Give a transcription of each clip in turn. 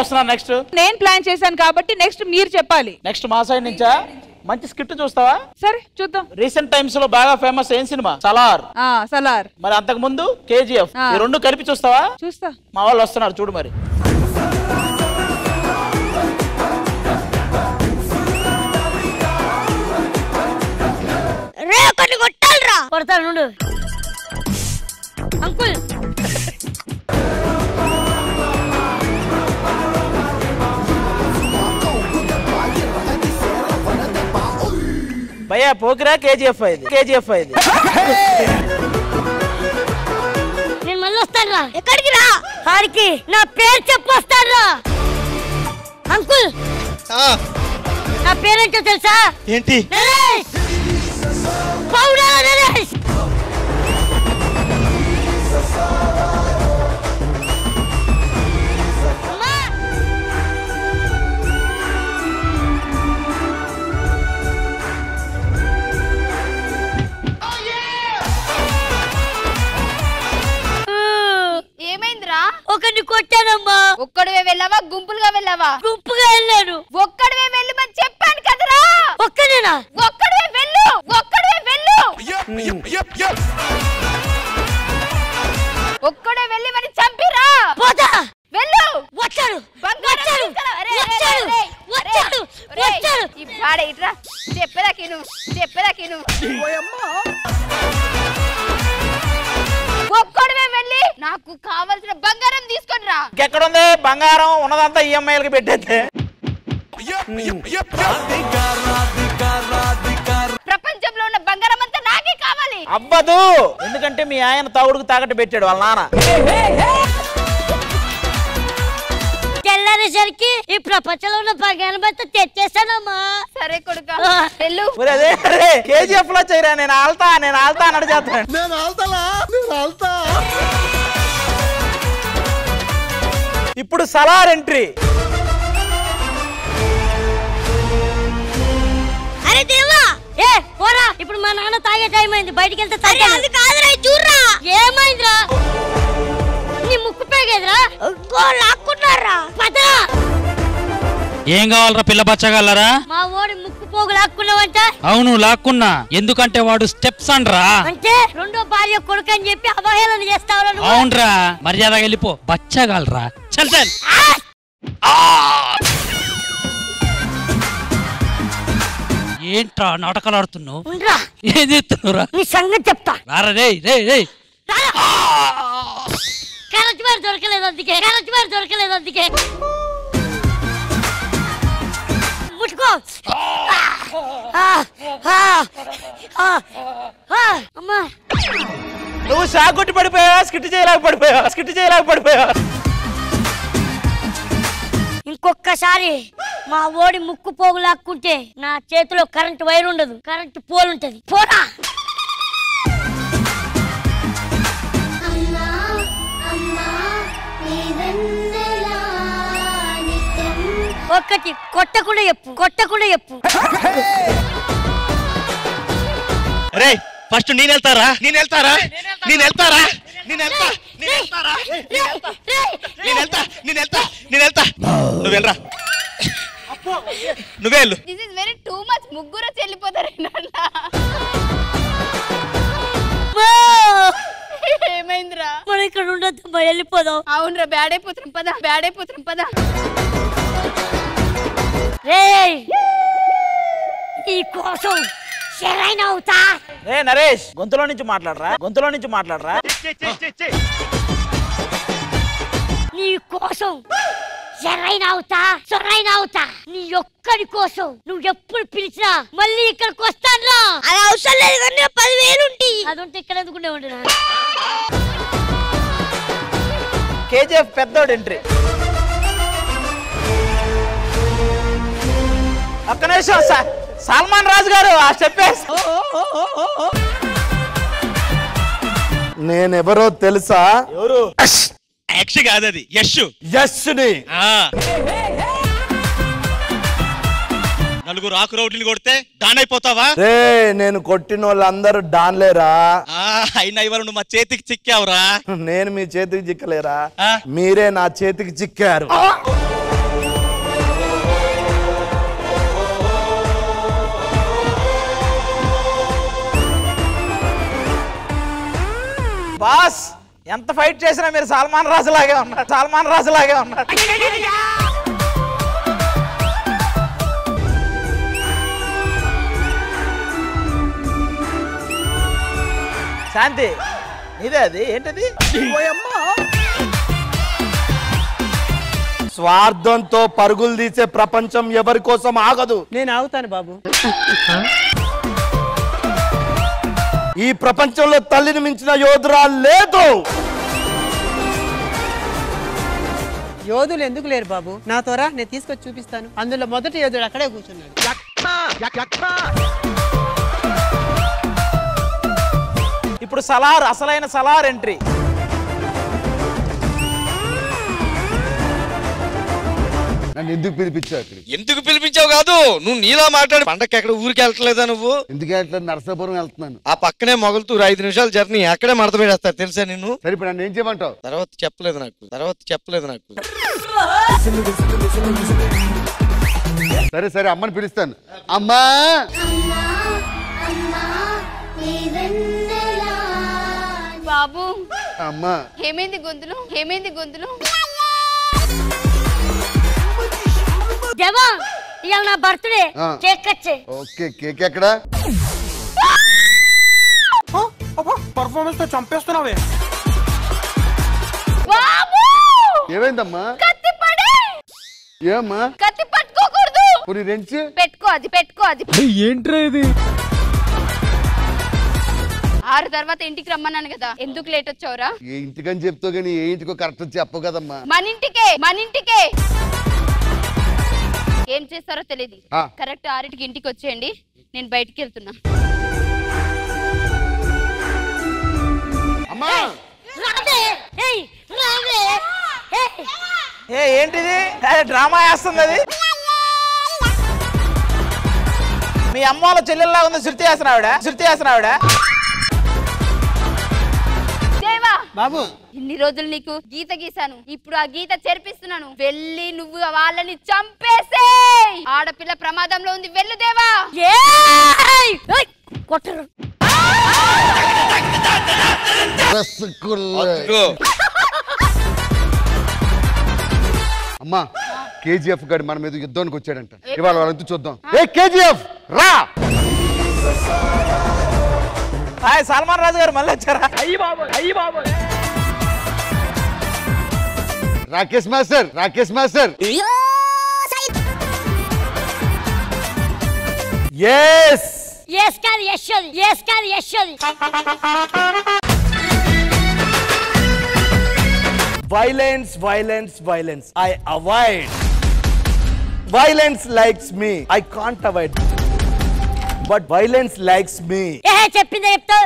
వస్తున్నారు నెక్స్ట్? నేను ప్లాన్ చేశాను కాబట్టి నెక్స్ట్ మీరు చెప్పాలి. నెక్స్ట్ మా సైడ్ నుంచా? మంచి స్కిట్ చూస్తావా? సరే చూద్దాం. రీసెంట్ టైమ్స్ లో బాగా ఫేమస్ ఏం సినిమా? సలార్. సలార్. మరి అంతకు ముందు కేజీఎఫ్. ఈ రెండు కలిపి చూస్తావా? చూస్తా. మా వాళ్ళు వస్తున్నారు చూడు మరి. కొడతాను నుండు అంకుల్. భయ్యా పోకిరా కేజీఎఫ్ అయింది. కేజీఎఫ్ అయింది. నేను మళ్ళీ వస్తాను రా. ఎక్కడికి రా? ఆడికి నా పేరు చెప్పొస్తాను రా. అంకుల్ నా పేరేంటో తెలుసా? ఏంటి? నరేష్. పౌడా నరేష్. ఏమైందిరా? ఒకరిని కొట్టానమ్మా. ఒక్కడివే వెళ్ళావా గుంపులుగా వెళ్ళావా? గుంపుగా వెళ్ళాను. ఒక్కడివే వెళ్ళమని చెప్పాను కదరా. ఒక్కడేనా? ఒక్కడివే వెళ్ళు. ఒక్కడివే వెళ్ళు. ఒక్కడే వెళ్ళి మరి చంపిరా. పోతా. వెళ్ళు. వచ్చాడు. వచ్చాడు. వచ్చాడు. వచ్చాడు. ఈ పాడే ఇట్రా. చెప్పేదాకిను. చెప్పేదాకిను. ఒక్కడివే వెళ్ళి నాకు కావాల్సిన బంగారం తీసుకొని రా. ఎక్కడుంది బంగారం? ఉన్నదంతా ఈఎంఐలకి పెట్టేస్తే. ప్రపంచంలో ఉన్న బంగారం అంతా నాకే కావాలి. అవ్వదు. ఎందుకంటే మీ ఆయన తాగుడుకు తాకట్టు పెట్టాడు వాళ్ళ నాన్న. తెల్లారేసరికి ఈ ప్రపంచంలో ఉన్న బంగారం అంతా తెచ్చేసానమ్మా. సరే కొడుకా వెళ్ళు. కేజీఎఫ్ లో చేయరా. నేను ఆల్తా అన్నాడు చేస్తాను. నేను ఆల్తా. ఇప్పుడు సలార్ ఎంట్రీ. అరే దేవా ఏ పోరా. ఇప్పుడు మా నాన్న తాగే టైం అయింది. బయటికి వెళ్తే అది కాదురా. చూడరా ఏమైందిరా? నీ ముక్కు పేగేదిరా. లాక్కున్నారా? పదరా. ఏం కావాలరా పిల్ల బచ్చగలరా? మా ఓడి ముక్కు పోగు లాక్కున్నావంట. అవును లాక్కున్నా. ఎందుకంటే వాడు స్టెప్స్ అండ్రా. అంటే రెండో భార్య కొడుకు అని చెప్పి అవహేళన చేస్తావురా నువ్వు? అవునరా. మర్యాదగా వెళ్ళిపో. బచ్చగలరా. చల్ చల్. ఏంట్రా నాటకాలు ఆడుతున్నావు? ఏం చేస్తున్నావురా? నీ సంగతి చెప్తా. రారా రే రే రే. కరెక్ట్ పేరు దొరకలేదు అందుకే. ముట్టుకో. అమ్మా నువ్వు షాక్ కొట్టి పడిపోయావా? స్కిట్ చేయలేక పడిపోయావా? ఇంకొక్కసారి మా ఓడి ముక్కు పోగు లాక్కుంటే నా చేతిలో కరెంట్ వైర్ ఉండదు, కరెంట్ పోల్ ఉంటది. పోరా. ఒక్కటి కొట్టకుండా చెప్పు. రే ఫస్ట్ నేను వెళ్తారా? నువ్వు వెళ్ళరా. నువ్వే వెళ్ళు. This is very too much. ముగ్గురు చెల్లిపోతారు. ఏమైందిరా? మనం ఇక్కడ ఉండొద్దు, వెళ్ళిపోదాం. అవునరా బ్యాడ్ అయిపోతున్నాం పద. రేయ్ నీ కోసం శరైన అవుతా. నరేష్ గొంతులో నుంచి మాట్లాడరా. నీ కోసం శరైన అవుతా. నీ ఒక్కడి కోసం నువ్వు ఎప్పుడు పిలిచినా మళ్ళీ ఇక్కడికి వస్తాను. అది అవసరం లేదు కానీ 10,000 ఉంటాయి. అదంటే ఇక్కడ ఎందుకుంటే ఉంటున్నా. కేజీఎఫ్ పెద్దోడు ఎంట్రీ. ఒక్క నిమిషం. సల్మాన్ రాజు గారు ఆ స్టెప్. నేనెవరో తెలుసా? ఎవరు? యక్ష్ కాదు అది. యష్ని. నలుగురు ఆకు రౌడీలు కొడితే డాన్ అయిపోతావా? రే నేను కొట్టిన వాళ్ళందరూ డాన్లేరా? అయినా ఇవాళ నువ్వు మా చేతికి చిక్కావురా. నేను మీ చేతికి చిక్కలేరా? మీరే నా చేతికి చిక్కారు. ఎంత ఫైట్ చేసినా మీరు సల్మాన్ రాజు లాగే ఉన్నారు. సల్మాన్ రాజు లాగే ఉన్నారు. శాంతి ఇదే అది ఏంటది? స్వార్థంతో పరుగులు తీసే ప్రపంచం ఎవరి కోసం ఆగదు. నేను ఆగుతాను బాబు. ఈ ప్రపంచంలో తల్లిని మించిన యోధురాలు లేదు. యోధులు ఎందుకు లేరు బాబు? నా త్వర నేను తీసుకొచ్చి చూపిస్తాను. అందులో మొదటి యోధుడు అక్కడే కూర్చున్నాడు. ఇప్పుడు సలార్, అసలైన సలార్ ఎంట్రీ. నన్ను ఎందుకు పిలిపించావు? ఎందుకు పిలిపించావు కాదు, నువ్వు నీలా మాట్లాడి పండక్కి ఎక్కడ ఊరికి వెళ్తలేదా నువ్వు? ఎందుకు వెళ్ళట్లేదు? నరసాపురం వెళ్తున్నాను. ఆ పక్కనే మొగల్తూరు 5 నిమిషాల జర్నీ, అక్కడే మడత పెడేస్తారు తెలుసా నిన్ను. సరే ఇప్పుడు నన్ను ఏం చేయమంటావు? తర్వాత చెప్పలేదు నాకు. సరే సరే అమ్మని పిలుస్తాను. అమ్మా బాబు అమ్మా ఏమైంది గొంతులు? దేవా ఇవాళ నా బర్త్డే, కేక్ కట్ చేయి. ఓకే కేక్ ఎక్కడ? పర్ఫార్మెన్స్ తో చంపేస్తున్నావే. బాబు ఏమైందమ్మా? కత్తి పడే. ఏమ్మా? కత్తి పట్టుకోకూడదు. పురి రెంచు పెట్టుకో అది. ఏంట్రా ఇది? 6 తర్వాత ఇంటికి రమ్మన్నాను కదా, ఎందుకు లేట్ వచ్చావురా? ఏ ఇంటికని చెప్తావు కానీ ఏ ఇంటికో కరెక్ట్ చెప్పవు కదమ్మా. మన ఇంటికే ఏం చేస్తారో తెలియదు. కరెక్ట్ 6కి ఇంటికి వచ్చేయండి, నేను బయటికి వెళ్తున్నా. అమ్మా ఏంటిది? డ్రామా వేస్తుంది అది. మీ అమ్మ వాళ్ళ చెల్లెల్లా ఉంది. శృతి చేస్తున్నావిడ. దేవా బాబు ఇన్ని రోజులు నీకు గీత గీసాను, ఇప్పుడు ఆ గీత చెరిపిస్తున్నాను. వెళ్ళి నువ్వు వాళ్ళని చంపేసే. ఆడపిల్ల ప్రమాదంలో ఉంది, వెళ్ళు దేవా. కొట్టరు. అమ్మా కేజీఎఫ్ గారు మన మీద యుద్ధానికి వచ్చాడంట. ఇవాళ వాళ్ళంతా చూద్దాం. ఏ కేజీఎఫ్ రా. హాయ్ సల్మాన్ రాజు గారు మళ్ళీ వచ్చారా? రాకేష్ మాస్టర్ yes కాదు యశ్వది. Violence. I avoid. Violence likes me. I can't avoid. But violence likes me. చెప్పిందే చెప్తావు.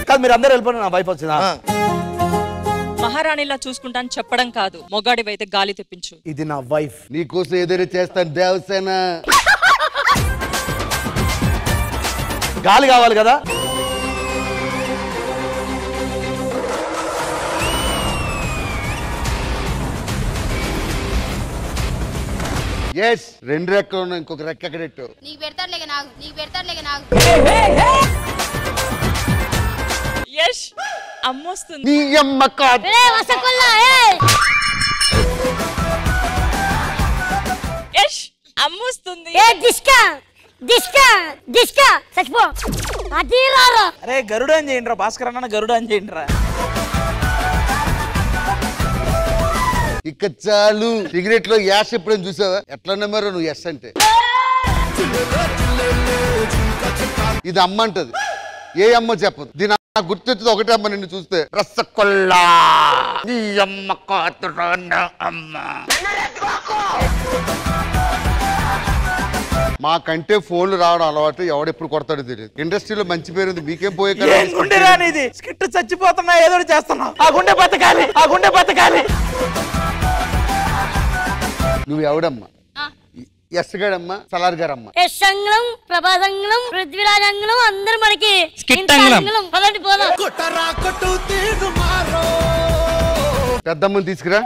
కాదు మీరు అందరూ వెళ్ళిపోయిన నా వైఫ్ వచ్చిందా? మహారాణిలా చూసుకుంటాను చెప్పడం కాదు, మొగాడివైతే గాలి తెప్పించు. ఇది నా వైఫ్. నీకోసం ఏదైనా చేస్తాను దేవసేన. గాలి కావాలి కదా. ఎస్ 2 రెక్కలు ఉన్నాయి, ఇంకొక రెక్క ఎక్కడెట్టు. నీకు పెడతారులేగా నాకు. యష్ అమ్మొస్తుంది. నీ అమ్మ కాదు. యష్ అమ్మొస్తుంది. దిష్కా చచ్చిపో. అది రారా. అరే గరుడు అని చేయండిరా, భాస్కర్ అన్న గరుడు అని చేయండిరా. ఇక చాలు. సిగరెట్ లో యాష్ ఎప్పుడైనా చూసావా? ఎట్లా నమ్మారో నువ్వు ఎస్ అంటే. ఇది అమ్మ అంటది, ఏ అమ్మ చెప్పదు. దీని గుర్తొచ్చేది ఒకటే అమ్మ నిన్ను చూస్తే. రసకొల్లా నీ అమ్మ కాతురాన్న అమ్మ. మాకంటే ఫోన్లు రావడం అలవాటు, ఎవడెప్పుడు కొడతాడో తెలియదు. ఇండస్ట్రీలో మంచి పేరు ఉంది, మీకేం పోయే కదా. స్కిట్ చచ్చిపోతున్నా, ఏదో చేస్తున్నా. ఆ గుండె బతకాలి. నువ్వు ఎవడమ్మా? ఎస్ గాడమ్మా, సలార్ గారమ్మా. యశంగం, ప్రభాసంగం, పృథ్వీరాజంగం అందరూ మనకి పదండి పోదాం. పెద్దమ్మని తీసుకురా.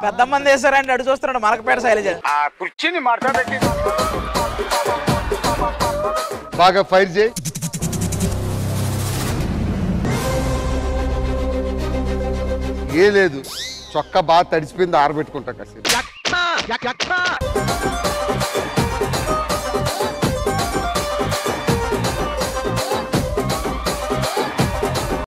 పెద్దమ్మని వేసారంటే అడు చూస్తున్నాడు మలకపేట శైలజ. కుర్చీని మాట్లాడబెట్టి బాగా ఫైర్ చేయి. ఏ లేదు చొక్కా బాగా తడిసిపోయింది ఆరబెట్టుకుంటా కాసేపు